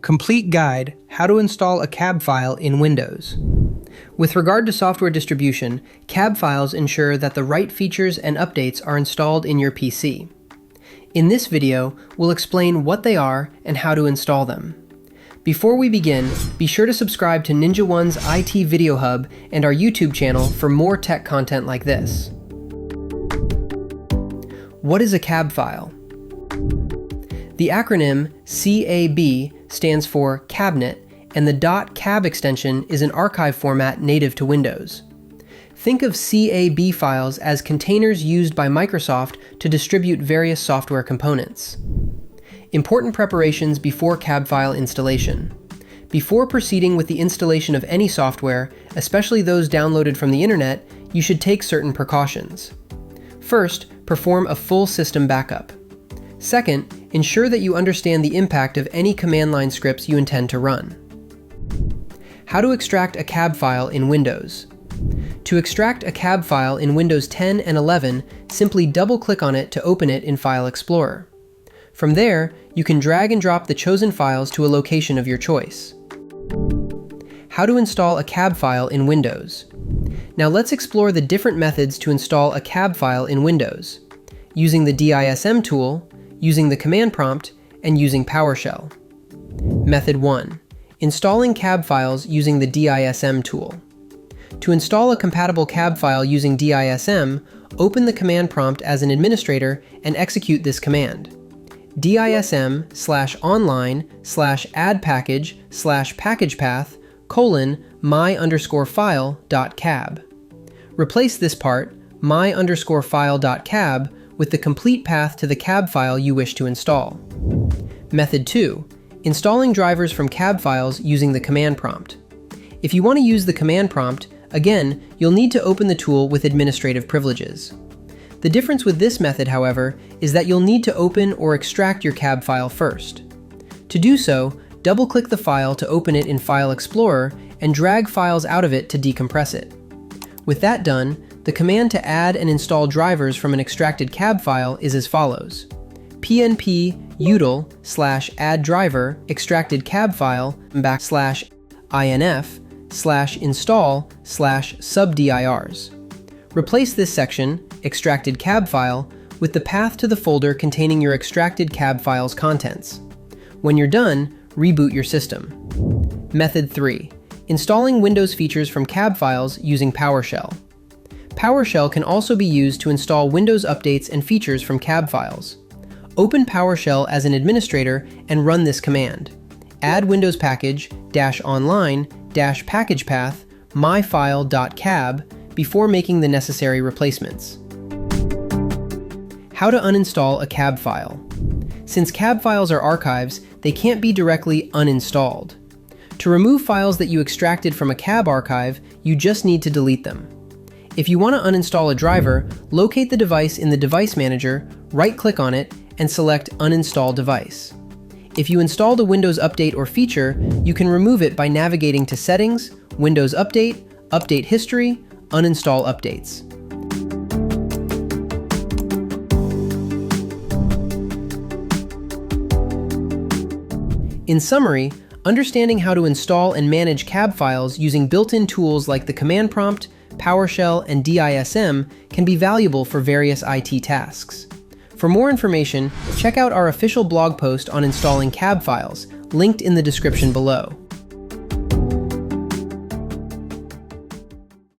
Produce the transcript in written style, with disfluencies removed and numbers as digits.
Complete Guide: How to Install a CAB File in Windows. With regard to software distribution, CAB files ensure that the right features and updates are installed in your PC. In this video, we'll explain what they are and how to install them. Before we begin, be sure to subscribe to NinjaOne's IT Video Hub and our YouTube channel for more tech content like this. What is a CAB file? The acronym CAB stands for Cabinet, and the .cab extension is an archive format native to Windows. Think of CAB files as containers used by Microsoft to distribute various software components. Important preparations before CAB file installation. Before proceeding with the installation of any software, especially those downloaded from the internet, you should take certain precautions. First, perform a full system backup. Second, ensure that you understand the impact of any command line scripts you intend to run. How to extract a CAB file in Windows. To extract a CAB file in Windows 10 and 11, simply double-click on it to open it in File Explorer. From there, you can drag and drop the chosen files to a location of your choice. How to install a CAB file in Windows. Now let's explore the different methods to install a CAB file in Windows, using the DISM tool, using the command prompt, and using PowerShell. Method 1. Installing CAB files using the DISM tool. To install a compatible CAB file using DISM, open the command prompt as an administrator and execute this command: dism/online/add-package/package-path:my_file.cab. Replace this part, my_file.cab, with the complete path to the CAB file you wish to install. Method 2. Installing drivers from CAB files using the command prompt. If you want to use the command prompt, again, you'll need to open the tool with administrative privileges. The difference with this method, however, is that you'll need to open or extract your CAB file first. To do so, double-click the file to open it in File Explorer and drag files out of it to decompress it. With that done, the command to add and install drivers from an extracted CAB file is as follows: pnp util/add driver extracted CAB file /inf/install/subdirs. Replace this section, extracted CAB file, with the path to the folder containing your extracted CAB file's contents. When you're done, reboot your system. Method 3. Installing Windows features from CAB files using PowerShell. PowerShell can also be used to install Windows updates and features from CAB files. Open PowerShell as an administrator and run this command: add Windows package -online-package path myfile.cab before making the necessary replacements. How to uninstall a CAB file. Since CAB files are archives, they can't be directly uninstalled. To remove files that you extracted from a CAB archive, you just need to delete them. If you want to uninstall a driver, locate the device in the Device Manager, right-click on it, and select Uninstall Device. If you installed a Windows update or feature, you can remove it by navigating to Settings, Windows Update, Update History, Uninstall Updates. In summary, understanding how to install and manage CAB files using built-in tools like the command prompt, PowerShell, and DISM can be valuable for various IT tasks. For more information, check out our official blog post on installing CAB files, linked in the description below.